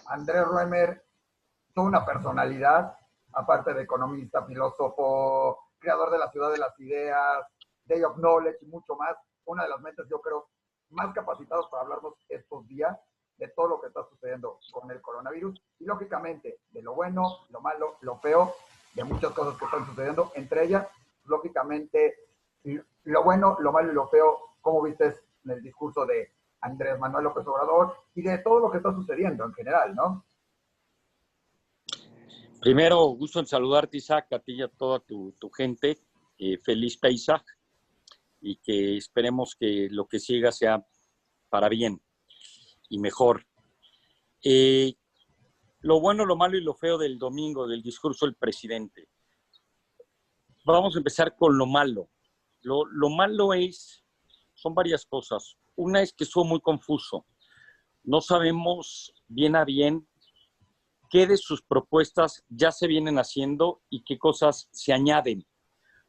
Andrés Roemer, toda una personalidad, aparte de economista, filósofo, creador de la ciudad de las ideas, Day of Knowledge y mucho más. Una de las mentes, yo creo, más capacitados para hablarnos estos días de todo lo que está sucediendo con el coronavirus y, lógicamente, de lo bueno, lo malo, lo feo, de muchas cosas que están sucediendo. Entre ellas, lógicamente, lo bueno, lo malo y lo feo, como viste en el discurso de Andrés Manuel López Obrador y de todo lo que está sucediendo en general, ¿no? Primero, gusto en saludarte, Isaac, a ti y a toda tu gente. Feliz Pesaj y que esperemos que lo que siga sea para bien y mejor. Lo bueno, lo malo y lo feo del domingo, del discurso del presidente. Vamos a empezar con lo malo. Lo malo son varias cosas. Una es que estuvo muy confuso. No sabemos bien a bien qué de sus propuestas ya se vienen haciendo y qué cosas se añaden,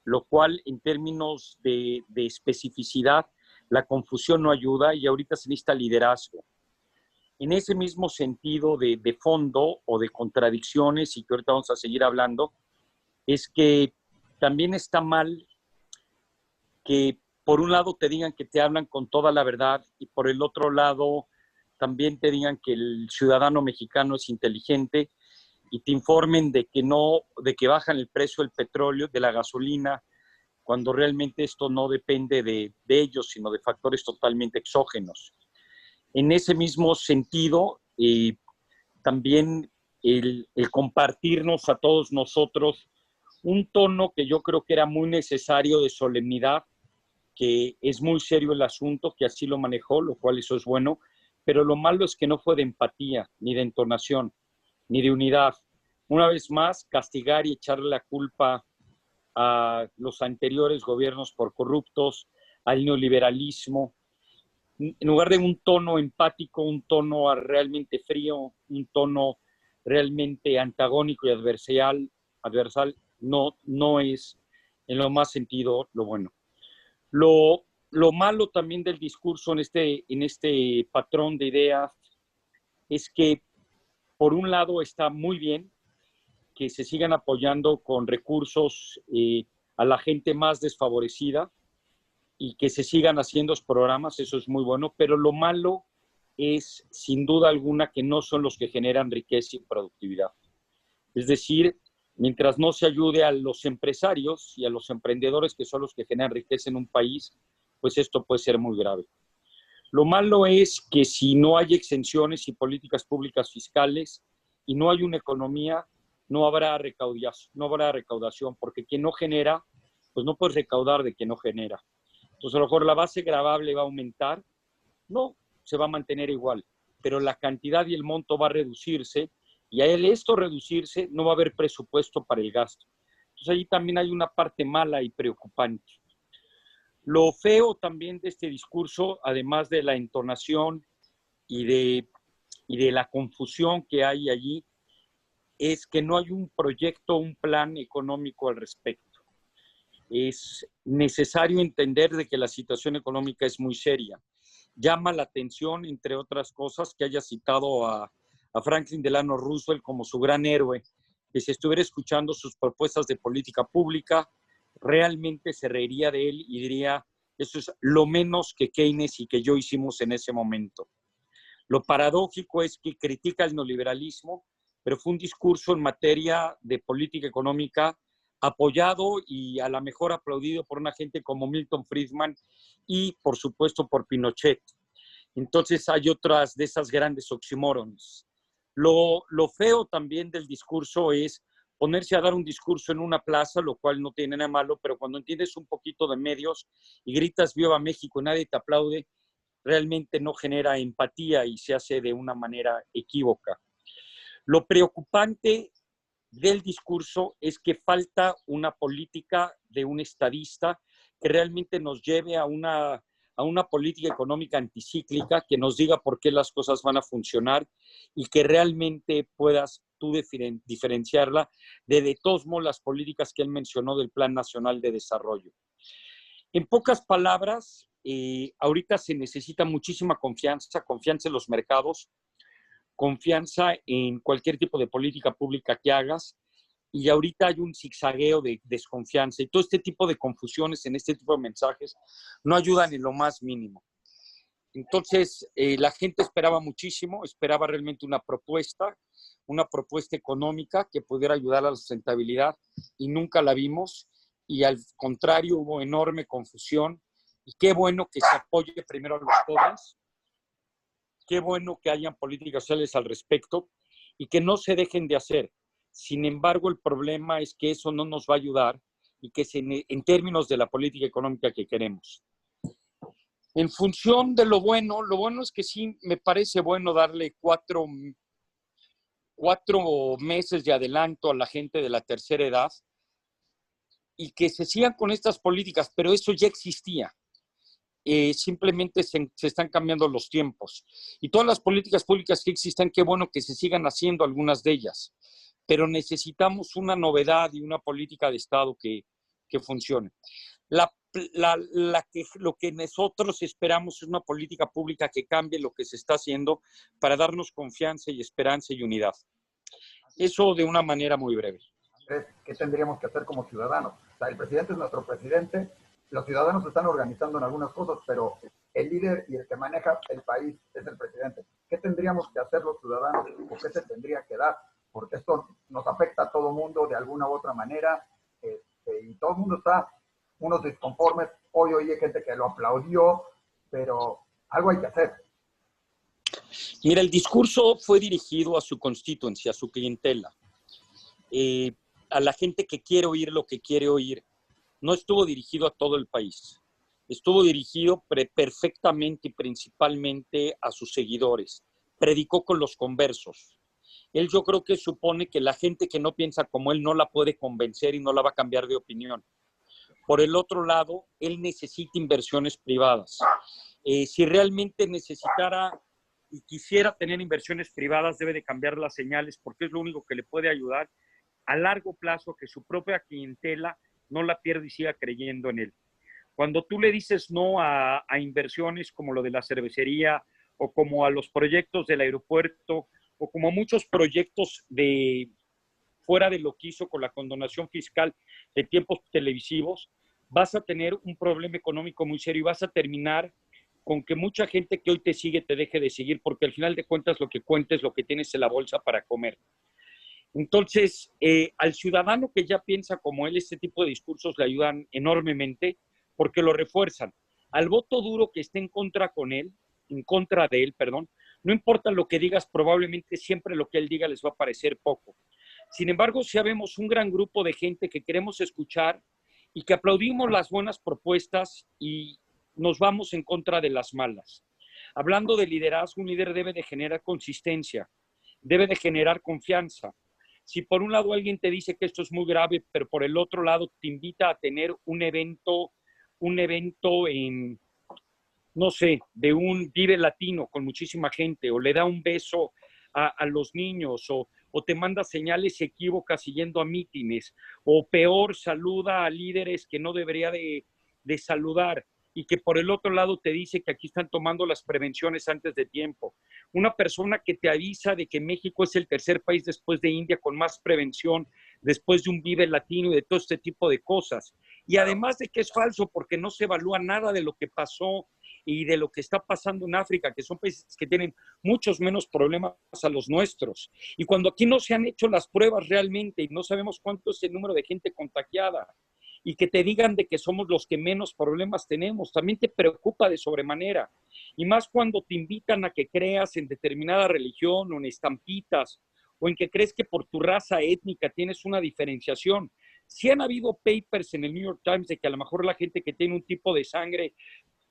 lo cual en términos de especificidad, la confusión no ayuda y ahorita se necesita liderazgo. En ese mismo sentido de fondo o de contradicciones, y que ahorita vamos a seguir hablando, es que también está mal que por un lado te digan que te hablan con toda la verdad y por el otro lado también te digan que el ciudadano mexicano es inteligente y te informen de que bajan el precio del petróleo, de la gasolina, cuando realmente esto no depende de ellos, sino de factores totalmente exógenos. En ese mismo sentido, también el compartirnos a todos nosotros un tono que yo creo que era muy necesario de solemnidad, que es muy serio el asunto, que así lo manejó, lo cual eso es bueno, pero lo malo es que no fue de empatía, ni de entonación, ni de unidad. Una vez más, castigar y echarle la culpa a los anteriores gobiernos por corruptos, al neoliberalismo, en lugar de un tono empático, un tono realmente frío, un tono realmente antagónico y adversarial, no es en lo más sentido lo bueno. Lo malo también del discurso en este patrón de ideas es que, por un lado, está muy bien que se sigan apoyando con recursos a la gente más desfavorecida y que se sigan haciendo los programas, eso es muy bueno, pero lo malo es, sin duda alguna, que no son los que generan riqueza y productividad. Es decir, mientras no se ayude a los empresarios y a los emprendedores, que son los que generan riqueza en un país, pues esto puede ser muy grave. Lo malo es que si no hay exenciones y políticas públicas fiscales y no hay una economía, no habrá recaudación, porque quien no genera, pues no puedes recaudar de quien no genera. Entonces, a lo mejor la base gravable va a aumentar, no, se va a mantener igual, pero la cantidad y el monto va a reducirse y a esto reducirse no va a haber presupuesto para el gasto. Entonces, ahí también hay una parte mala y preocupante. Lo feo también de este discurso, además de la entonación y de la confusión que hay allí, es que no hay un proyecto, un plan económico al respecto. Es necesario entender de que la situación económica es muy seria. Llama la atención, entre otras cosas, que haya citado a Franklin Delano Roosevelt como su gran héroe, que si estuviera escuchando sus propuestas de política pública, realmente se reiría de él y diría, eso es lo menos que Keynes y que yo hicimos en ese momento. Lo paradójico es que critica el neoliberalismo, pero fue un discurso en materia de política económica apoyado y a la mejor aplaudido por una gente como Milton Friedman y, por supuesto, por Pinochet. Entonces hay otras de esas grandes oxímorons. Lo feo también del discurso es ponerse a dar un discurso en una plaza, lo cual no tiene nada malo, pero cuando entiendes un poquito de medios y gritas Viva México y nadie te aplaude, realmente no genera empatía y se hace de una manera equívoca. Lo preocupante del discurso es que falta una política de un estadista que realmente nos lleve a una política económica anticíclica, que nos diga por qué las cosas van a funcionar y que realmente puedas tú diferenciarla de todos modos las políticas que él mencionó del Plan Nacional de Desarrollo. En pocas palabras, ahorita se necesita muchísima confianza en los mercados, confianza en cualquier tipo de política pública que hagas, y ahorita hay un zigzagueo de desconfianza, y todo este tipo de confusiones en este tipo de mensajes no ayudan en lo más mínimo. Entonces, la gente esperaba muchísimo, esperaba realmente una propuesta económica que pudiera ayudar a la sustentabilidad, y nunca la vimos, y al contrario hubo enorme confusión. Y qué bueno que se apoye primero a los pobres, qué bueno que hayan políticas sociales al respecto y que no se dejen de hacer. Sin embargo, el problema es que eso no nos va a ayudar, y que en términos de la política económica que queremos. En función de lo bueno es que sí me parece bueno darle cuatro meses de adelanto a la gente de la tercera edad y que se sigan con estas políticas, pero eso ya existía. Simplemente se están cambiando los tiempos. Y todas las políticas públicas que existan, qué bueno que se sigan haciendo algunas de ellas, pero necesitamos una novedad y una política de Estado que funcione. Lo que nosotros esperamos es una política pública que cambie lo que se está haciendo para darnos confianza y esperanza y unidad. Eso de una manera muy breve. Andrés, ¿qué tendríamos que hacer como ciudadanos? O sea, el presidente es nuestro presidente, los ciudadanos se están organizando en algunas cosas, pero el líder y el que maneja el país es el presidente. ¿Qué tendríamos que hacer los ciudadanos o qué se tendría que dar? Porque esto nos afecta a todo mundo de alguna u otra manera, y todo el mundo está, unos disconformes. Hoy hay gente que lo aplaudió, pero algo hay que hacer. Mira, el discurso fue dirigido a su constituencia, a su clientela, a la gente que quiere oír lo que quiere oír. No estuvo dirigido a todo el país. Estuvo dirigido perfectamente y principalmente a sus seguidores. Predicó con los conversos. Él, yo creo que supone que la gente que no piensa como él no la puede convencer y no la va a cambiar de opinión. Por el otro lado, él necesita inversiones privadas. Si realmente necesitara y quisiera tener inversiones privadas, debe de cambiar las señales, porque es lo único que le puede ayudar a largo plazo a que su propia clientela no la pierda y siga creyendo en él. Cuando tú le dices no a inversiones como lo de la cervecería, o como a los proyectos del aeropuerto, o como a muchos proyectos de fuera de lo que hizo con la condonación fiscal de tiempos televisivos, vas a tener un problema económico muy serio y vas a terminar con que mucha gente que hoy te sigue te deje de seguir, porque al final de cuentas lo que cuenta es lo que tienes en la bolsa para comer. Entonces, al ciudadano que ya piensa como él, este tipo de discursos le ayudan enormemente porque lo refuerzan. Al voto duro que esté en contra de él, no importa lo que digas, probablemente siempre lo que él diga les va a parecer poco. Sin embargo, si vemos un gran grupo de gente que queremos escuchar y que aplaudimos las buenas propuestas y nos vamos en contra de las malas. Hablando de liderazgo, un líder debe de generar consistencia, debe de generar confianza. Si por un lado alguien te dice que esto es muy grave, pero por el otro lado te invita a tener un evento en, no sé, de un Vive Latino con muchísima gente, o le da un beso a los niños, o te manda señales equívocas siguiendo a mítines, o peor, saluda a líderes que no debería de saludar, y que por el otro lado te dice que aquí están tomando las prevenciones antes de tiempo. Una persona que te avisa de que México es el tercer país después de India con más prevención, después de un Vive Latino y de todo este tipo de cosas. Y además de que es falso porque no se evalúa nada de lo que pasó y de lo que está pasando en África, que son países que tienen muchos menos problemas a los nuestros. Y cuando aquí no se han hecho las pruebas realmente y no sabemos cuánto es el número de gente contagiada, y que te digan de que somos los que menos problemas tenemos, también te preocupa de sobremanera. Y más cuando te invitan a que creas en determinada religión o en estampitas, o en que crees que por tu raza étnica tienes una diferenciación. Sí han habido papers en el New York Times de que a lo mejor la gente que tiene un tipo de sangre,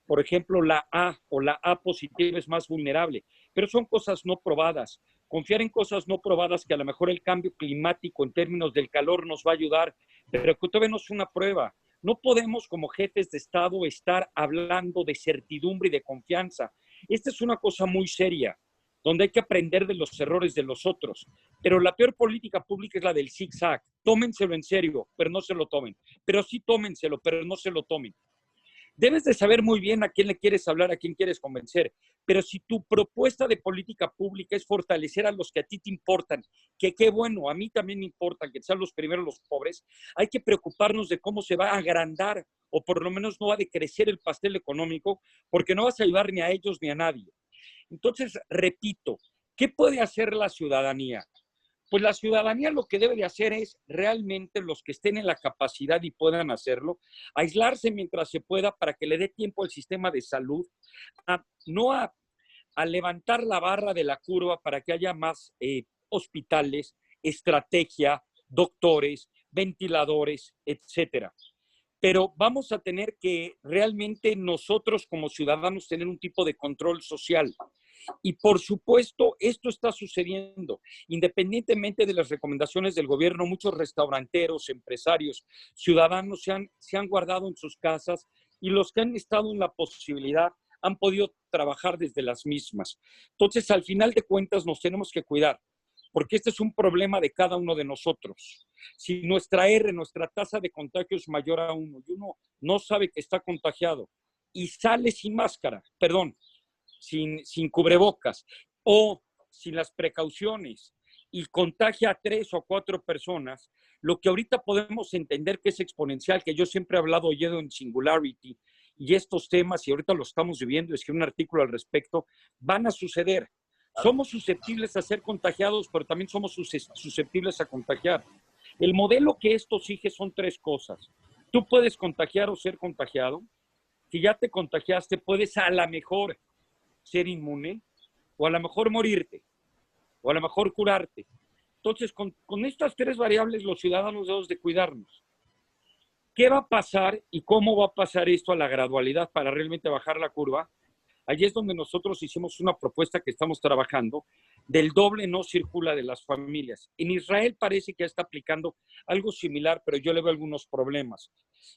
por ejemplo, la A o la A positiva, es más vulnerable, pero son cosas no probadas. Confiar en cosas no probadas, que a lo mejor el cambio climático en términos del calor nos va a ayudar, pero que todavía no es una prueba. No podemos como jefes de Estado estar hablando de certidumbre y de confianza. Esta es una cosa muy seria, donde hay que aprender de los errores de los otros. Pero la peor política pública es la del zigzag. Tómenselo en serio, pero no se lo tomen. Pero sí tómenselo, pero no se lo tomen. Debes de saber muy bien a quién le quieres hablar, a quién quieres convencer. Pero si tu propuesta de política pública es fortalecer a los que a ti te importan, que qué bueno, a mí también me importan, que sean los primeros los pobres, hay que preocuparnos de cómo se va a agrandar o por lo menos no va a decrecer el pastel económico, porque no vas a ayudar ni a ellos ni a nadie. Entonces, repito, ¿qué puede hacer la ciudadanía? Pues la ciudadanía lo que debe de hacer es realmente los que estén en la capacidad y puedan hacerlo, aislarse mientras se pueda para que le dé tiempo al sistema de salud, no a levantar la barra de la curva para que haya más hospitales, estrategia, doctores, ventiladores, etcétera. Pero vamos a tener que realmente nosotros como ciudadanos tener un tipo de control social. Y por supuesto, esto está sucediendo. Independientemente de las recomendaciones del gobierno, muchos restauranteros, empresarios, ciudadanos se han guardado en sus casas y los que han estado en la posibilidad han podido trabajar desde las mismas. Entonces, al final de cuentas, nos tenemos que cuidar, porque este es un problema de cada uno de nosotros. Si nuestra tasa de contagio es mayor a 1 y uno no sabe que está contagiado y sale sin máscara, perdón, sin cubrebocas o sin las precauciones y contagia a 3 o 4 personas, lo que ahorita podemos entender que es exponencial, que yo siempre he hablado oyendo en Singularity y estos temas, y ahorita lo estamos viviendo, escribí un artículo al respecto, van a suceder. Somos susceptibles a ser contagiados, pero también somos susceptibles a contagiar. El modelo que esto sigue son 3 cosas. Tú puedes contagiar o ser contagiado. Si ya te contagiaste, puedes a lo mejor ser inmune, o a lo mejor morirte, o a lo mejor curarte. Entonces, con estas 3 variables, los ciudadanos debemos de cuidarnos. ¿Qué va a pasar y cómo va a pasar esto a la gradualidad para realmente bajar la curva? Allí es donde nosotros hicimos una propuesta que estamos trabajando del doble no circula de las familias. En Israel parece que está aplicando algo similar, pero yo le veo algunos problemas.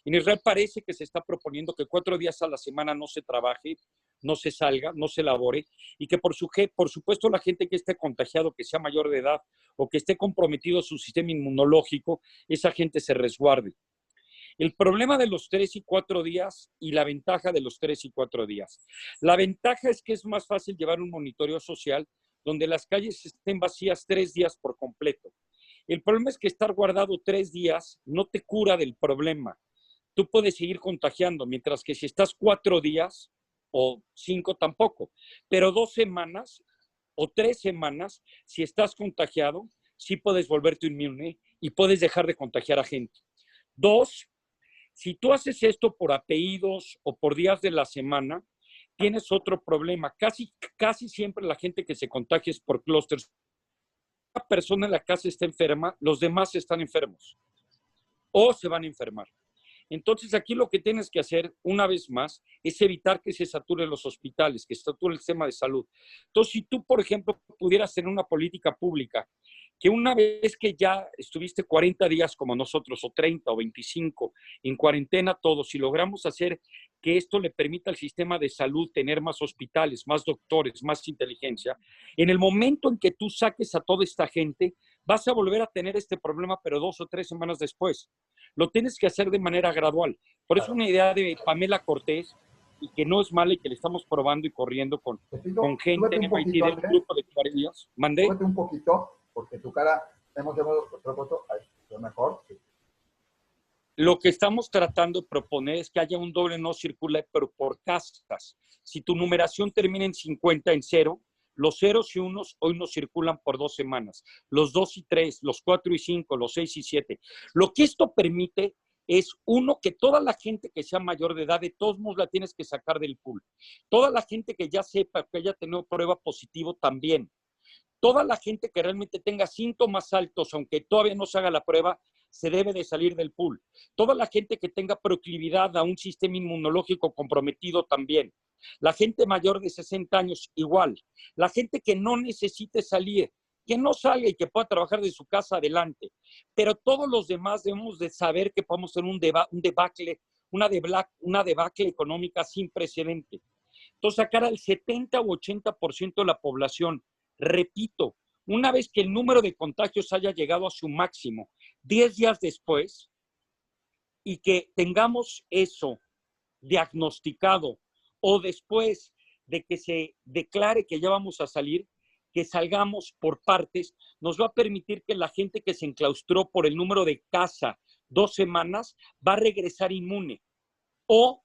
En Israel parece que se está proponiendo que 4 días a la semana no se trabaje, no se salga, no se labore, y que por supuesto la gente que esté contagiado, que sea mayor de edad o que esté comprometido su sistema inmunológico, esa gente se resguarde. El problema de los 3 y 4 días y la ventaja de los 3 y 4 días. La ventaja es que es más fácil llevar un monitoreo social donde las calles estén vacías 3 días por completo. El problema es que estar guardado 3 días no te cura del problema. Tú puedes seguir contagiando, mientras que si estás 4 días o 5 tampoco. Pero 2 semanas o 3 semanas, si estás contagiado, sí puedes volverte inmune y puedes dejar de contagiar a gente. 2, si tú haces esto por apellidos o por días de la semana, tienes otro problema. Casi siempre la gente que se contagia es por clústeres. Una persona en la casa está enferma, los demás están enfermos o se van a enfermar. Entonces, aquí lo que tienes que hacer, una vez más, es evitar que se saturen los hospitales, que se sature el sistema de salud. Entonces, si tú, por ejemplo, pudieras tener una política pública que una vez que ya estuviste 40 días como nosotros, o 30 o 25, en cuarentena todos, si logramos hacer que esto le permita al sistema de salud tener más hospitales, más doctores, más inteligencia, en el momento en que tú saques a toda esta gente, vas a volver a tener este problema, pero 2 o 3 semanas después. Lo tienes que hacer de manera gradual. Por eso una idea de Pamela Cortés, y que no es mala y que le estamos probando y corriendo con gente en MIT del grupo de Clarillas. ¿Mandé? Súbete un poquito, porque tu cara, hemos propuesto, lo mejor. Sí. Lo que estamos tratando de proponer es que haya un doble no circula, pero por castas. Si tu numeración termina en 50, en 0, los 0s y 1s hoy no circulan por 2 semanas. Los 2 y 3, los 4 y 5, los 6 y 7. Lo que esto permite es, uno, que toda la gente que sea mayor de edad, de todos modos la tienes que sacar del pool. Toda la gente que ya sepa, que haya tenido prueba positivo también. Toda la gente que realmente tenga síntomas altos, aunque todavía no se haga la prueba, se debe de salir del pool. Toda la gente que tenga proclividad a un sistema inmunológico comprometido también. La gente mayor de 60 años igual. La gente que no necesite salir, que no salga y que pueda trabajar de su casa adelante. Pero todos los demás debemos de saber que podemos tener una debacle económica sin precedente. Entonces, sacar al 70 u 80% de la población, repito, una vez que el número de contagios haya llegado a su máximo, 10 días después, y que tengamos eso diagnosticado o después de que se declare que ya vamos a salir, que salgamos por partes, nos va a permitir que la gente que se enclaustró por el número de casa 2 semanas va a regresar inmune. O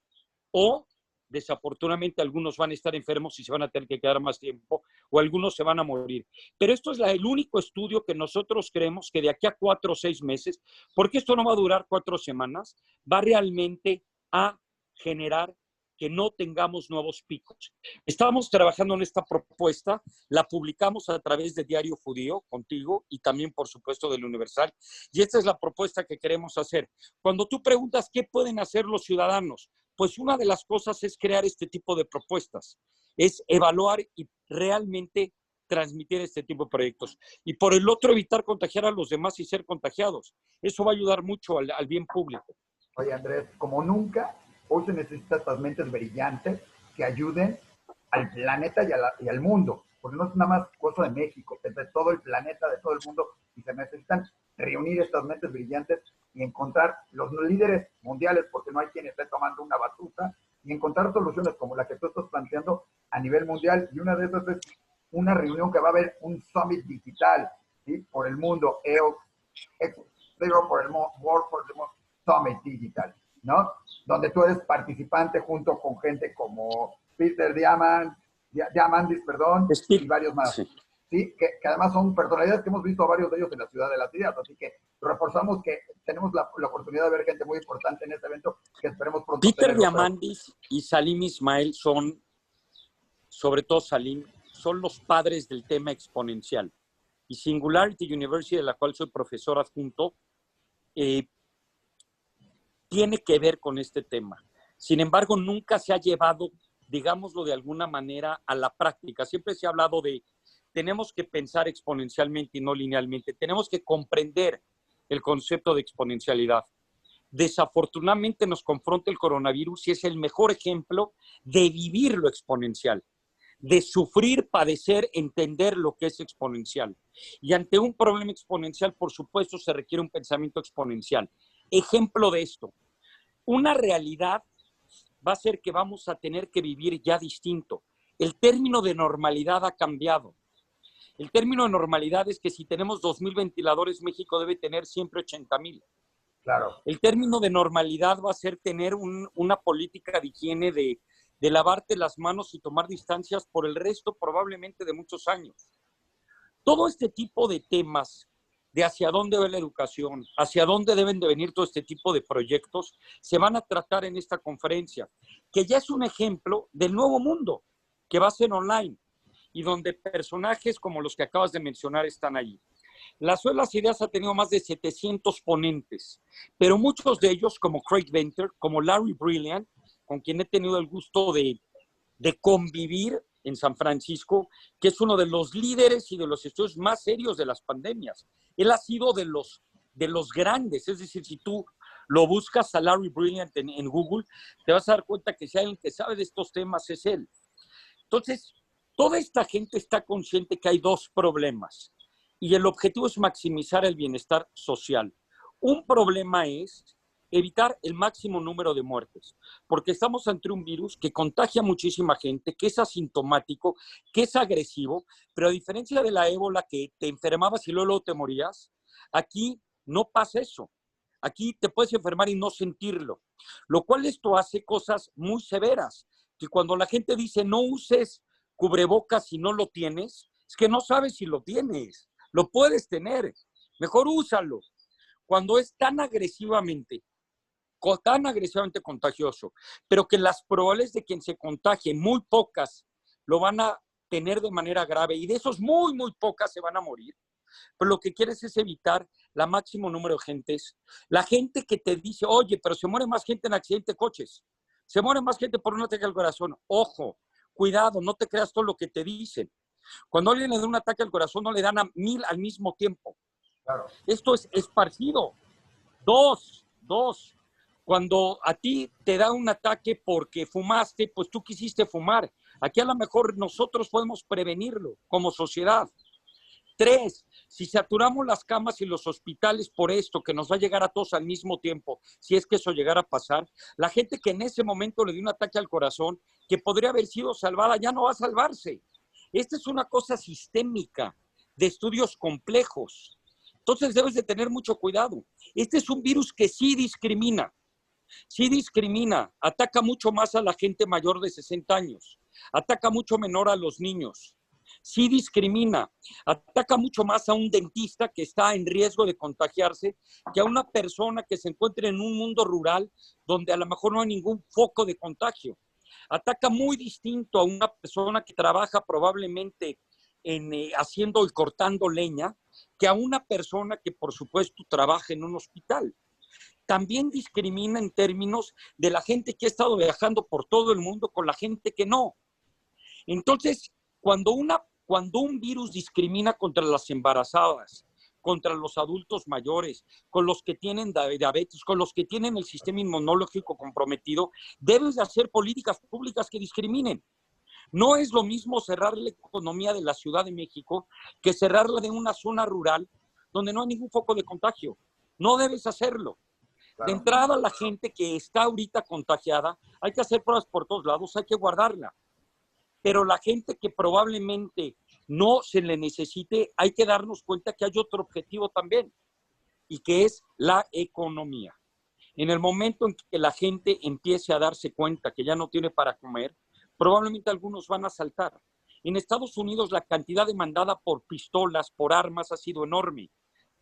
desafortunadamente algunos van a estar enfermos y se van a tener que quedar más tiempo, o algunos se van a morir. Pero esto es el único estudio que nosotros creemos que de aquí a 4 o 6 meses, porque esto no va a durar 4 semanas, va realmente a generar que no tengamos nuevos picos. Estábamos trabajando en esta propuesta, la publicamos a través de Diario Judío, contigo, y también, por supuesto, del Universal, y esta es la propuesta que queremos hacer. Cuando tú preguntas qué pueden hacer los ciudadanos, pues una de las cosas es crear este tipo de propuestas, es evaluar y realmente transmitir este tipo de proyectos. Y por el otro, evitar contagiar a los demás y ser contagiados. Eso va a ayudar mucho al bien público. Oye, Andrés, como nunca, hoy se necesitan estas mentes brillantes que ayuden al planeta y al mundo, porque no es nada más cosa de México, es de todo el planeta, de todo el mundo, y se necesitan reunir estas mentes brillantes y encontrar los líderes mundiales, porque no hay quien esté tomando una batuta, y encontrar soluciones como la que tú estás planteando a nivel mundial, y una de esas es una reunión que va a haber un summit digital, ¿sí? Por el mundo, Zero for the World for the Summit Digital, ¿no? Donde tú eres participante junto con gente como Peter Diamandis, y varios más. Sí. ¿Sí? Que además son personalidades que hemos visto a varios de ellos en la Ciudad de las Ideas, así que reforzamos que tenemos la oportunidad de ver gente muy importante en este evento que esperemos pronto Peter Diamandis y Salim Ismail son, sobre todo Salim, son los padres del tema exponencial. Y Singularity University, de la cual soy profesor adjunto, tiene que ver con este tema. Sin embargo, nunca se ha llevado, digámoslo de alguna manera, a la práctica. Siempre se ha hablado de tenemos que pensar exponencialmente y no linealmente. Tenemos que comprender el concepto de exponencialidad. Desafortunadamente nos confronta el coronavirus y es el mejor ejemplo de vivir lo exponencial, de sufrir, padecer, entender lo que es exponencial. Y ante un problema exponencial, por supuesto, se requiere un pensamiento exponencial. Ejemplo de esto, una realidad va a ser que vamos a tener que vivir ya distinto. El término de normalidad ha cambiado. El término de normalidad es que si tenemos 2,000 ventiladores, México debe tener siempre 80,000. Claro. El término de normalidad va a ser tener una política de higiene, de lavarte las manos y tomar distancias por el resto probablemente de muchos años. Todo este tipo de temas de hacia dónde va la educación, hacia dónde deben de venir todo este tipo de proyectos, se van a tratar en esta conferencia, que ya es un ejemplo del nuevo mundo, que va a ser online, y donde personajes como los que acabas de mencionar están ahí. La Escuela de las Ideas ha tenido más de 700 ponentes, pero muchos de ellos, como Craig Venter, como Larry Brilliant, con quien he tenido el gusto de convivir en San Francisco, que es uno de los líderes y de los estudios más serios de las pandemias. Él ha sido de los grandes, es decir, si tú lo buscas a Larry Brilliant en Google, te vas a dar cuenta que si hay alguien que sabe de estos temas es él. Entonces, toda esta gente está consciente que hay dos problemas y el objetivo es maximizar el bienestar social. Un problema es evitar el máximo número de muertes, porque estamos ante un virus que contagia a muchísima gente, que es asintomático, que es agresivo, pero a diferencia de la ébola que te enfermabas y luego te morías, aquí no pasa eso. Aquí te puedes enfermar y no sentirlo, lo cual esto hace cosas muy severas, que cuando la gente dice no uses cubrebocas si no lo tienes, es que no sabes si lo tienes, lo puedes tener, mejor úsalo. Cuando es tan agresivamente contagioso, pero que las probabilidades de quien se contagie, muy pocas, lo van a tener de manera grave y de esos muy, muy pocas se van a morir. Pero lo que quieres es evitar la máximo número de gentes. La gente que te dice, oye, pero se muere más gente en accidente de coches, se muere más gente por un ataque al corazón. Ojo, cuidado, no te creas todo lo que te dicen. Cuando alguien le da un ataque al corazón, no le dan a 1,000 al mismo tiempo. Claro. Esto es esparcido. Dos. Cuando a ti te da un ataque porque fumaste, pues tú quisiste fumar. Aquí a lo mejor nosotros podemos prevenirlo como sociedad. 3, Si saturamos las camas y los hospitales por esto, que nos va a llegar a todos al mismo tiempo, si es que eso llegara a pasar, la gente que en ese momento le dio un ataque al corazón, que podría haber sido salvada, ya no va a salvarse. Esta es una cosa sistémica, de estudios complejos. Entonces debes de tener mucho cuidado. Este es un virus que sí discrimina, ataca mucho más a la gente mayor de 60 años, ataca mucho menor a los niños. Sí discrimina, ataca mucho más a un dentista que está en riesgo de contagiarse que a una persona que se encuentre en un mundo rural donde a lo mejor no hay ningún foco de contagio. Ataca muy distinto a una persona que trabaja probablemente haciendo y cortando leña que a una persona que por supuesto trabaja en un hospital. También discrimina en términos de la gente que ha estado viajando por todo el mundo con la gente que no. Entonces, cuando un virus discrimina contra las embarazadas, contra los adultos mayores, con los que tienen diabetes, con los que tienen el sistema inmunológico comprometido, debes de hacer políticas públicas que discriminen. No es lo mismo cerrar la economía de la Ciudad de México que cerrarla de una zona rural donde no hay ningún foco de contagio. No debes hacerlo. Claro. De entrada, la gente que está ahorita contagiada, hay que hacer pruebas por todos lados, hay que guardarla. Pero la gente que probablemente no se le necesite, hay que darnos cuenta que hay otro objetivo también, y que es la economía. En el momento en que la gente empiece a darse cuenta que ya no tiene para comer, probablemente algunos van a saltar. En Estados Unidos la cantidad demandada por pistolas, por armas, ha sido enorme.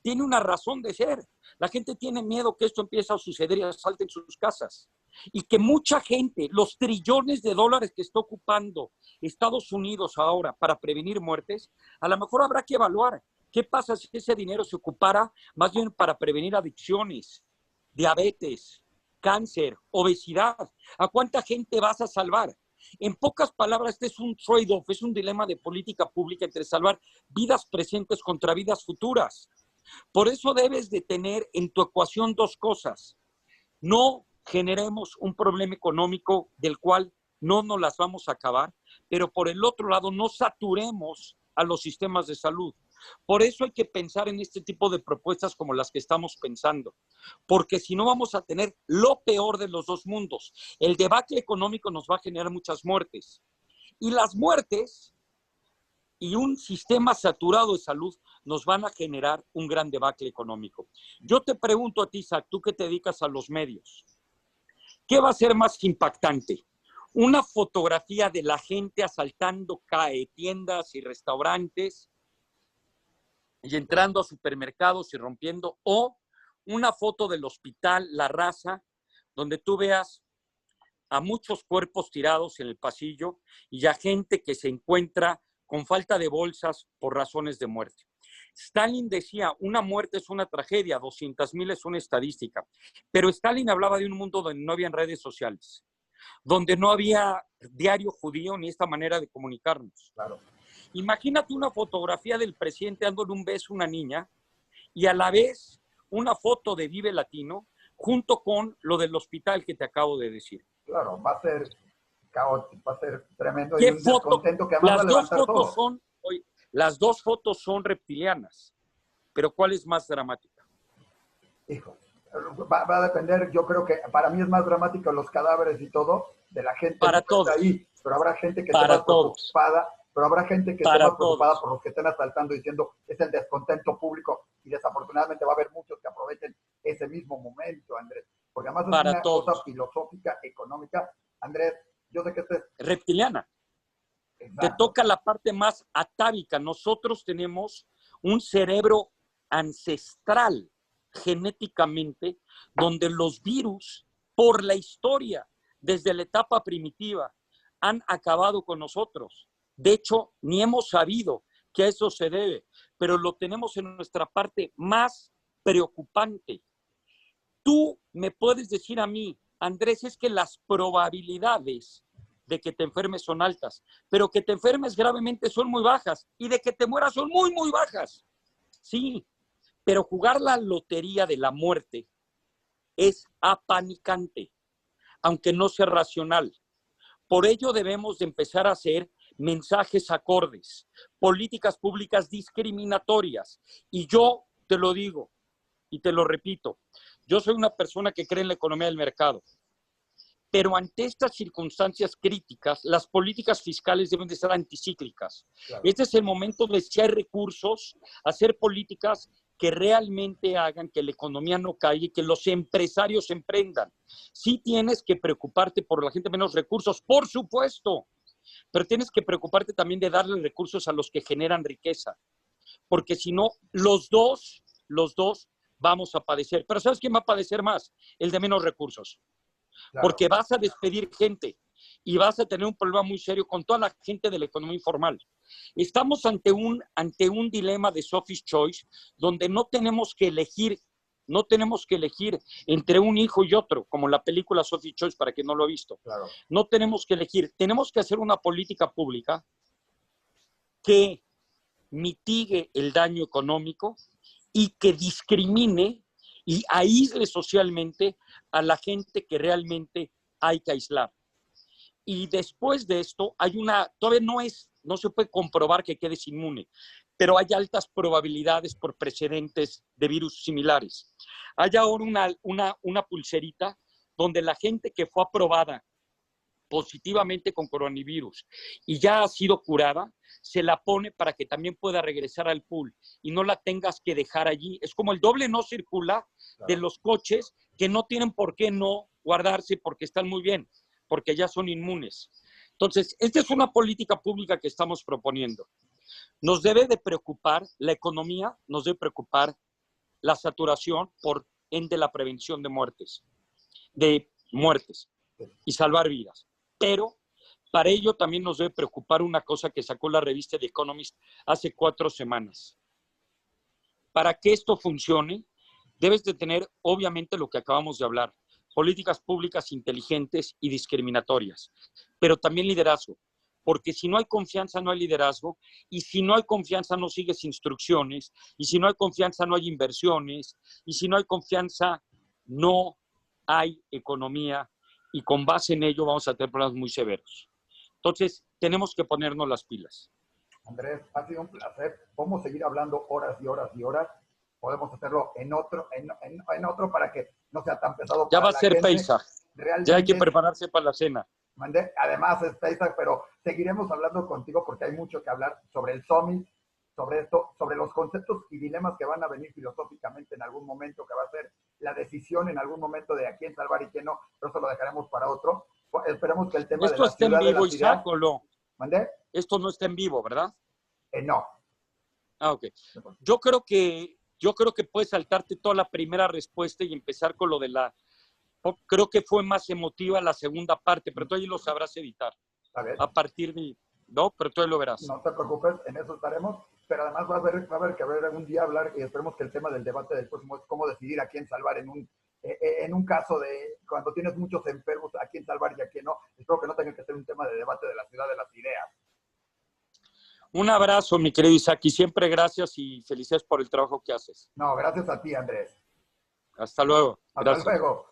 Tiene una razón de ser. La gente tiene miedo que esto empiece a suceder y asalten sus casas. Y que mucha gente, los trillones de dólares que está ocupando Estados Unidos ahora para prevenir muertes, a lo mejor habrá que evaluar qué pasa si ese dinero se ocupara más bien para prevenir adicciones, diabetes, cáncer, obesidad. ¿A cuánta gente vas a salvar? En pocas palabras, este es un trade-off, es un dilema de política pública entre salvar vidas presentes contra vidas futuras. Por eso debes de tener en tu ecuación dos cosas. No generemos un problema económico del cual no nos las vamos a acabar, pero por el otro lado no saturemos a los sistemas de salud. Por eso hay que pensar en este tipo de propuestas como las que estamos pensando, porque si no vamos a tener lo peor de los dos mundos. El debacle económico nos va a generar muchas muertes, y las muertes y un sistema saturado de salud nos van a generar un gran debacle económico. Yo te pregunto a ti, Isaac, tú que te dedicas a los medios, ¿qué va a ser más impactante? ¿Una fotografía de la gente asaltando tiendas y restaurantes y entrando a supermercados y rompiendo, o una foto del hospital La Raza, donde tú veas a muchos cuerpos tirados en el pasillo y a gente que se encuentra con falta de bolsas por razones de muerte? Stalin decía, una muerte es una tragedia, 200,000 es una estadística. Pero Stalin hablaba de un mundo donde no había redes sociales, donde no había diario judío ni esta manera de comunicarnos. Claro. Imagínate una fotografía del presidente dándole un beso a una niña y a la vez una foto de Vive Latino junto con lo del hospital que te acabo de decir. Claro, va a ser caótico, va a ser tremendo y un descontento que además va a levantar todo. Las dos fotos son reptilianas, pero ¿cuál es más dramática? Hijo, va a depender, yo creo que para mí es más dramático los cadáveres y todo de la gente para que todos. está ahí, pero habrá gente que esté más preocupada, por los que estén asaltando diciendo es el descontento público, y desafortunadamente va a haber muchos que aprovechen ese mismo momento, Andrés, porque además es una cosa filosófica, económica. Andrés, yo sé que este es reptiliana. Exacto. Te toca la parte más atávica. Nosotros tenemos un cerebro ancestral genéticamente, donde los virus, por la historia, desde la etapa primitiva, han acabado con nosotros. De hecho, ni hemos sabido que a eso se debe, pero lo tenemos en nuestra parte más preocupante. Tú me puedes decir a mí, Andrés, es que las probabilidades de que te enfermes son altas, pero que te enfermes gravemente son muy bajas, y de que te mueras son muy, muy bajas. Sí, pero jugar la lotería de la muerte es apanicante, aunque no sea racional. Por ello debemos de empezar a hacer mensajes acordes, políticas públicas discriminatorias. Y yo te lo digo y te lo repito, yo soy una persona que cree en la economía del mercado, pero ante estas circunstancias críticas, las políticas fiscales deben de ser anticíclicas. Claro. Este es el momento de, si hay recursos, hacer políticas que realmente hagan que la economía no caiga y que los empresarios emprendan. Sí tienes que preocuparte por la gente de menos recursos, por supuesto, pero tienes que preocuparte también de darle recursos a los que generan riqueza, porque si no, los dos vamos a padecer. Pero ¿sabes quién va a padecer más? El de menos recursos. Claro. Porque vas a despedir gente y vas a tener un problema muy serio con toda la gente de la economía informal. Estamos ante un dilema de Sophie's Choice, donde no tenemos que elegir entre un hijo y otro, como la película Sophie's Choice, para quien no lo ha visto. Claro. No tenemos que elegir, tenemos que hacer una política pública que mitigue el daño económico y que discrimine y aísle socialmente a la gente que realmente hay que aislar. Y después de esto, todavía no se puede comprobar que quedes inmune, pero hay altas probabilidades por precedentes de virus similares. Hay ahora una pulserita donde la gente que fue aprobada positivamente con coronavirus y ya ha sido curada, se la pone para que también pueda regresar al pool y no la tengas que dejar allí. Es como el doble no circula de los coches que no tienen por qué no guardarse porque están muy bien, porque ya son inmunes. Entonces, esta es una política pública que estamos proponiendo. Nos debe de preocupar la economía, nos debe preocupar la saturación, por ende la prevención de muertes y salvar vidas. Pero para ello también nos debe preocupar una cosa que sacó la revista The Economist hace 4 semanas. Para que esto funcione, debes de tener, obviamente, lo que acabamos de hablar, políticas públicas inteligentes y discriminatorias, pero también liderazgo, porque si no hay confianza no hay liderazgo, y si no hay confianza no sigues instrucciones, y si no hay confianza no hay inversiones, y si no hay confianza no hay economía, y con base en ello vamos a tener problemas muy severos. Entonces, tenemos que ponernos las pilas. Andrés, ha sido un placer. Podemos seguir hablando horas y horas y horas. Podemos hacerlo en otro para que no sea tan pesado. Ya va a ser Pesach. Ya hay que prepararse para la cena. Además es Pesach, pero seguiremos hablando contigo porque hay mucho que hablar sobre el Summit, sobre esto, sobre los conceptos y dilemas que van a venir filosóficamente en algún momento, que va a ser la decisión en algún momento de a quién salvar y quién no, pero eso lo dejaremos para otro. Esperemos que el tema ¿Esto de la está ciudad en vivo, de la ciudad... Isaac, o no? ¿Mandé? Esto no está en vivo, ¿verdad? No. Ah, ok. Yo creo que puedes saltarte toda la primera respuesta y empezar con lo de la... Creo que fue más emotiva la segunda parte, pero tú ahí lo sabrás editar. A partir de... No, pero tú ahí lo verás. No te preocupes, en eso estaremos. Pero además va a haber que ver algún día hablar, y esperemos que el tema del debate del próximo es cómo decidir a quién salvar en un caso de cuando tienes muchos enfermos, a quién salvar y a quién no. Espero que no tenga que ser un tema de debate de la ciudad de las ideas. Un abrazo, mi querido Isaac, y siempre gracias y felicidades por el trabajo que haces. No, gracias a ti, Andrés. Hasta luego. Hasta luego.